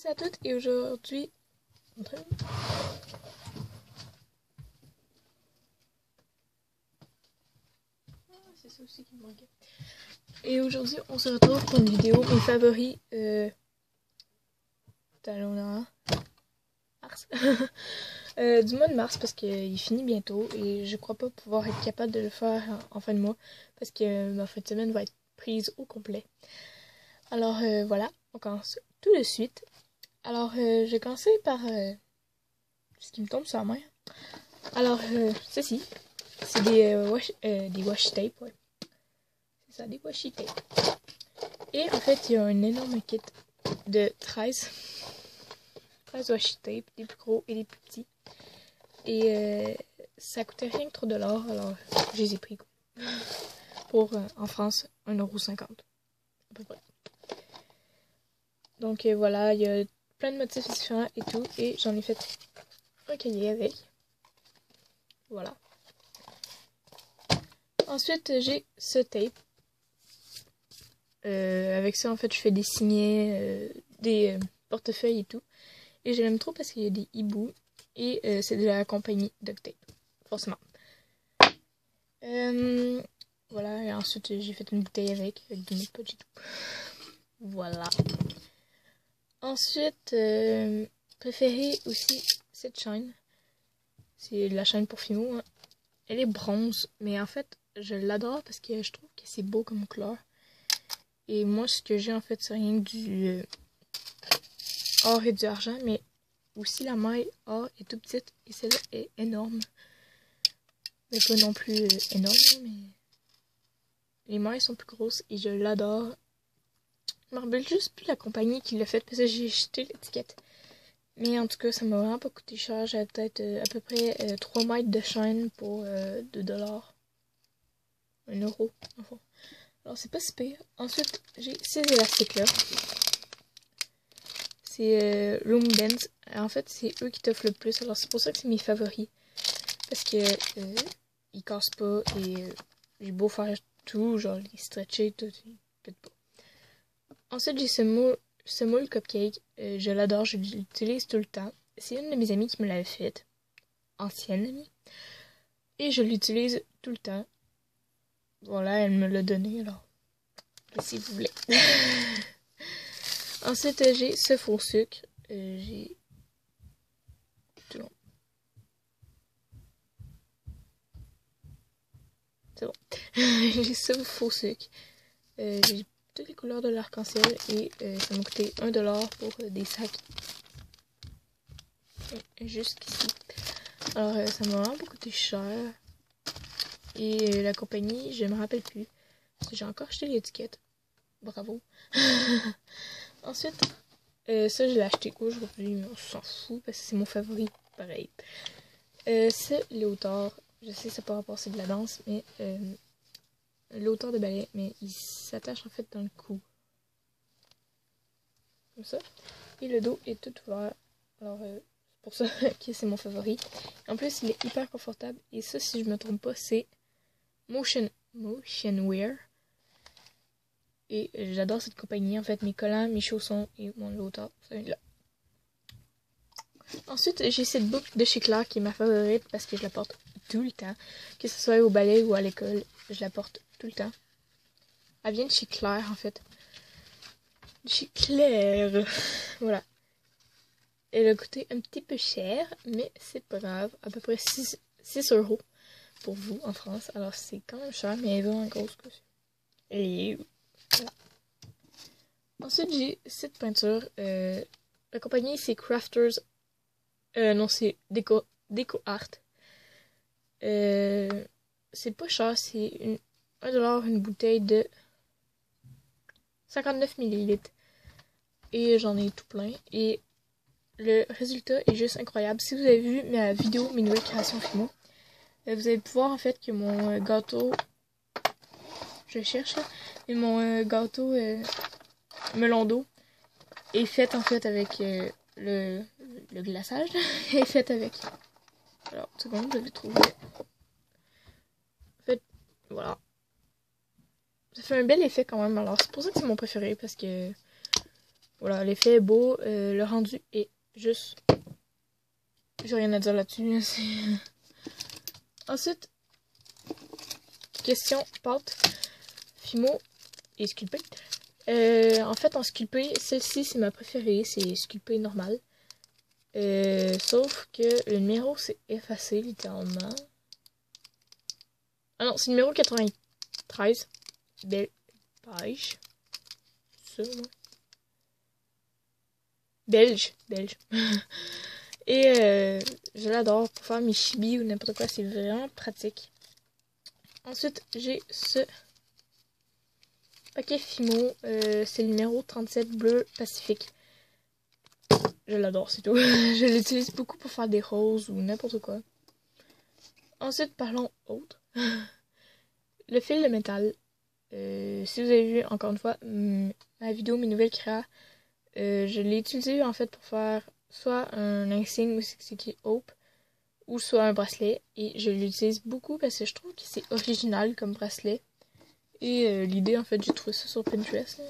tous et à toutes, et aujourd'hui... c'est ça aussi qui me manquait. Et aujourd'hui, on se retrouve pour une vidéo, mes favoris... mars. Du mois de mars, parce qu'il finit bientôt, et je crois pas pouvoir être capable de le faire en fin de mois, parce que ma fin de semaine va être prise au complet. Alors voilà, on commence tout de suite. Alors je vais commencer par ce qui me tombe sur la main. Alors ceci, c'est des washi tape, ouais. C'est ça, des washi tape. Et en fait, il y a un énorme kit de 13 washi tape, des plus gros et des plus petits. Et ça coûtait rien que $3, alors je les ai pris pour en France 1,50 € à peu près. Donc voilà, il y a plein de motifs différents et tout, et j'en ai fait un cahier avec. Voilà. Ensuite, j'ai ce tape. Avec ça, en fait, je fais des signets, des portefeuilles et tout. Et je l'aime trop parce qu'il y a des hiboux. Et c'est de la compagnie Duct Tape, forcément. Voilà, et ensuite, j'ai fait une bouteille avec du Milk Punch et tout. Voilà. Ensuite, préféré aussi cette chaîne. C'est la chaîne pour Fimo. Hein. Elle est bronze, mais en fait, je l'adore parce que je trouve que c'est beau comme couleur. Et moi, ce que j'ai en fait, c'est rien que du or et du argent, mais aussi la maille or est tout petite et celle-là est énorme. Mais pas non plus énorme, mais les mailles sont plus grosses et je l'adore. Je me rappelle juste plus la compagnie qui l'a fait parce que j'ai jeté l'étiquette. Mais en tout cas, ça m'a vraiment pas coûté cher. J'avais peut-être à peu près 3 mètres de chaîne pour $2. 1 euro, en fond. Alors, c'est pas si pire. Ensuite, j'ai ces élastiques-là. C'est Lumidance. En fait, c'est eux qui t'offrent le plus. Alors, c'est pour ça que c'est mes favoris. Parce que ils cassent pas et j'ai beau faire tout, genre les stretcher, tout, ils pètent pas. Ensuite, j'ai ce moule cupcake. Je l'adore, je l'utilise tout le temps. C'est une de mes amies qui me l'avait faite. Ancienne amie. Et je l'utilise tout le temps. Voilà, elle me l'a donné, alors. Si vous voulez. Ensuite, j'ai ce faux sucre. J'ai... C'est bon. C'est bon. J'ai ce faux sucre. J'ai toutes les couleurs de l'arc-en-ciel et ça m'a coûté $1 pour des sacs. Jusqu'ici. Alors, ça m'a vraiment pas coûté cher. Et la compagnie, je me rappelle plus. Parce que j'ai encore acheté l'étiquette. Bravo. Ensuite, ça, je l'ai acheté aujourd'hui, mais on s'en fout parce que c'est mon favori. Pareil. C'est Léotard. Je sais, ça peut rapporter de la danse, mais Léotard de ballet, mais il s'attache en fait dans le cou. Comme ça. Et le dos est tout ouvert. Alors, c'est pour ça que c'est mon favori. En plus, il est hyper confortable. Et ça, si je me trompe pas, c'est Motion Wear. Et j'adore cette compagnie. En fait, mes collants, mes chaussons et mon Léotard, c'est là. Ensuite, j'ai cette boucle de chez Claire qui est ma favorite parce que je la porte tout le temps. Que ce soit au ballet ou à l'école, je la porte tout le temps. Elle vient de chez Claire, en fait. De chez Claire. Voilà. Elle a coûté un petit peu cher, mais c'est pas grave. À peu près 6 € pour vous en France. Alors, c'est quand même cher, mais elle va en grosse couche. Et voilà. Ensuite, j'ai cette peinture. La compagnie, c'est Crafters. Non, c'est Déco Art. C'est pas cher, c'est $1 une bouteille de 59 ml. Et j'en ai tout plein. Et le résultat est juste incroyable. Si vous avez vu ma vidéo, mes nouvelles créations Fimo, vous allez pouvoir en fait que mon gâteau... Je cherche là. Et mon gâteau melon d'eau est fait en fait avec le glaçage. Est fait avec... Alors, une seconde, je vais le trouver. En fait, voilà. Ça fait un bel effet quand même. Alors, c'est pour ça que c'est mon préféré. Parce que... voilà, l'effet est beau. Le rendu est juste... J'ai rien à dire là-dessus. Ensuite, question pâte, Fimo et sculpté. En fait, en sculpté, celle-ci, c'est ma préférée. C'est sculpté normal. Sauf que le numéro s'est effacé, littéralement. Ah non, c'est le numéro 93. Belle page. Ça, moi. Belge. Et je l'adore pour faire mes chibis ou n'importe quoi. C'est vraiment pratique. Ensuite, j'ai ce paquet Fimo. C'est le numéro 37 bleu Pacifique. Je l'adore, c'est tout. Je l'utilise beaucoup pour faire des roses ou n'importe quoi. Ensuite, parlons autre. Le fil de métal. Si vous avez vu, encore une fois, ma vidéo, mes nouvelles créas, je l'ai utilisé en fait pour faire soit un insigne où c'est écrit Hope, ou soit un bracelet. Et je l'utilise beaucoup parce que je trouve que c'est original comme bracelet. Et l'idée, en fait, j'ai trouvé ça sur Pinterest.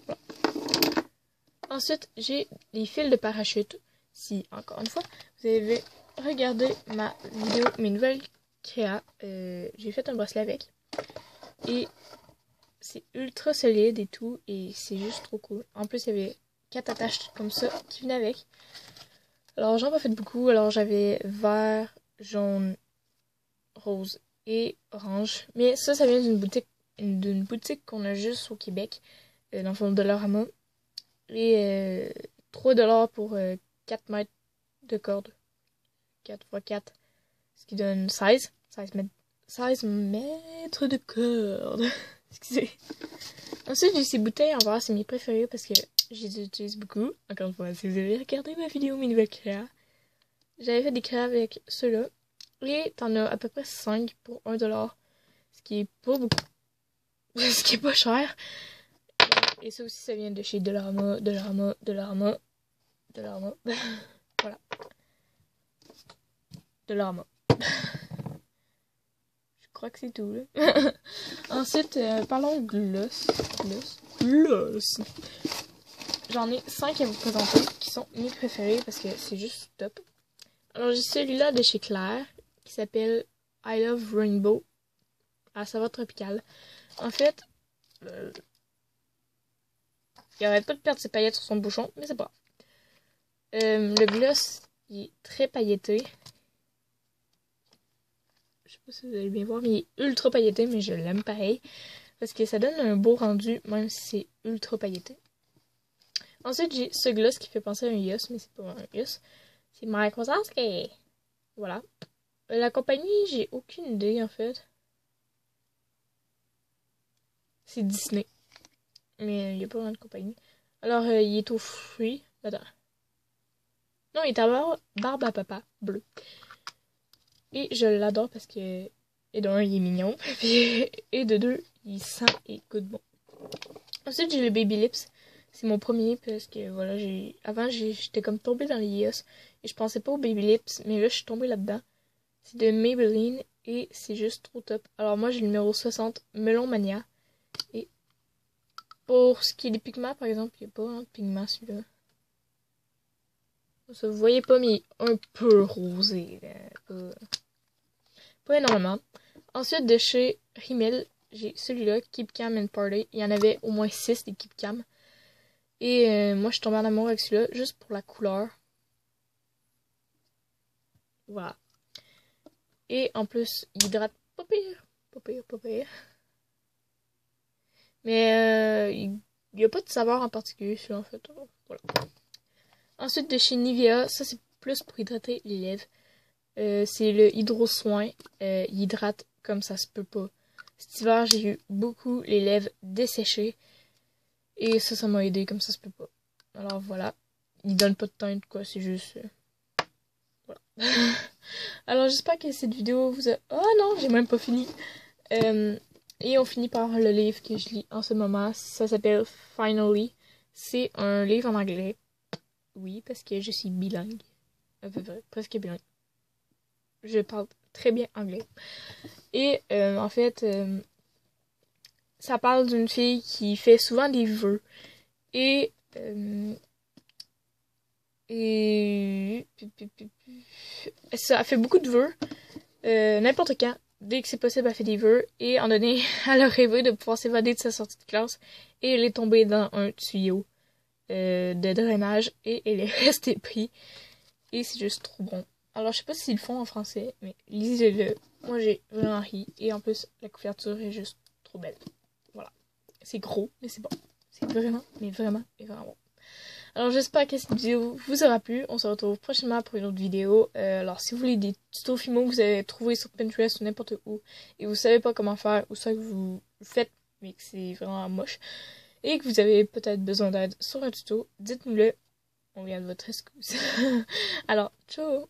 Voilà. Ensuite, j'ai les fils de parachute. Si, encore une fois, vous avez regardé ma vidéo, mes nouvelles créas, j'ai fait un bracelet avec. Et c'est ultra solide et tout, et c'est juste trop cool. En plus, il y avait 4 attaches comme ça qui venaient avec. Alors, j'en ai pas fait beaucoup. Alors, j'avais vert, jaune, rose et orange. Mais ça vient d'une boutique qu'on a juste au Québec, dans le fond de Dollarama. Et 3$ pour 4 mètres de corde. 4 x 4. Ce qui donne 16 mètres de corde. Excusez. Ensuite, j'ai ces bouteilles en verre, c'est mes préférées parce que je les utilise beaucoup. Encore une fois, si vous avez regardé ma vidéo, mes nouvelles créas, j'avais fait des créas avec ceux-là. Et t'en as à peu près 5 pour 1$. Ce qui est pas beaucoup. Ce qui est pas cher. Et ça aussi, ça vient de chez Dollarama. Voilà. Dollarama. Je crois que c'est tout, là. Ensuite, parlons gloss. J'en ai 5 à vous présenter qui sont mes préférés parce que c'est juste top. Alors, j'ai celui-là de chez Claire qui s'appelle I Love Rainbow à saveur tropicale. En fait, il arrête pas de perdre ses paillettes sur son bouchon, mais c'est pas grave. Le gloss, il est très pailleté. Je sais pas si vous allez bien voir, mais il est ultra pailleté, mais je l'aime pareil. Parce que ça donne un beau rendu, même si c'est ultra pailleté. Ensuite, j'ai ce gloss qui fait penser à un Yoss, mais c'est pas un Yoss. C'est Microsoft. Voilà. La compagnie, j'ai aucune idée, en fait. C'est Disney. Mais il n'y a pas vraiment de compagnie. Alors, il est au fruit. Attends. Non, il est à barbe à papa, bleu. Et je l'adore parce que... Et de un, il est mignon. Et de deux, il sent et goûte bon. Ensuite, j'ai le Baby Lips. C'est mon premier parce que, voilà, avant, j'étais comme tombée dans les Yoss. Et je pensais pas au Baby Lips, mais là, je suis tombée là-dedans. C'est de Maybelline et c'est juste trop top. Alors, moi, j'ai le numéro 60, Melon Mania. Et pour ce qui est des pigments, par exemple, il n'y a pas vraiment de pigments, celui-là. Ça, vous voyez pas, mais il est un peu rosé. Là. Pas énormément. Ensuite, de chez Rimmel, j'ai celui-là, Keep Calm and Party. Il y en avait au moins 6 des Keep Calm. Et moi, je suis tombée en amour avec celui-là, juste pour la couleur. Voilà. Et en plus, il hydrate pas pire. Pas pire. Mais il n'y a pas de saveur en particulier, celui-là, en fait. Voilà. Ensuite, de chez Nivea, ça, c'est plus pour hydrater les lèvres. C'est le Hydro Soin. Il hydrate comme ça se peut pas. Cet hiver, j'ai eu beaucoup les lèvres desséchées. Et ça m'a aidé comme ça se peut pas. Alors voilà. Il donne pas de teinte, quoi. C'est juste... voilà. Alors j'espère que cette vidéo vous a... Oh non, j'ai même pas fini. Et on finit par le livre que je lis en ce moment. Ça s'appelle Finally. C'est un livre en anglais. Oui, parce que je suis bilingue. À peu près, presque bilingue. Je parle très bien anglais. Et en fait, ça parle d'une fille qui fait souvent des vœux. Et Et ça a fait beaucoup de vœux. N'importe quand, dès que c'est possible, elle fait des vœux. Et en donné, elle a rêvé de pouvoir s'évader de sa sortie de classe. Et elle est tombée dans un tuyau de drainage. Et elle est restée prise. Et c'est juste trop bon. Alors, je sais pas s'ils le font en français, mais lisez-le. Moi, j'ai vraiment ri. Et en plus, la couverture est juste trop belle. Voilà. C'est gros, mais c'est bon. C'est vraiment, mais vraiment bon. Alors, j'espère que cette vidéo vous aura plu. On se retrouve prochainement pour une autre vidéo. Alors, si vous voulez des tutos filmos que vous avez trouvés sur Pinterest ou n'importe où, et vous savez pas comment faire, ou soit que vous faites, mais que c'est vraiment moche, et que vous avez peut-être besoin d'aide sur un tuto, dites-nous-le. On vient de votre excuse. Alors, ciao!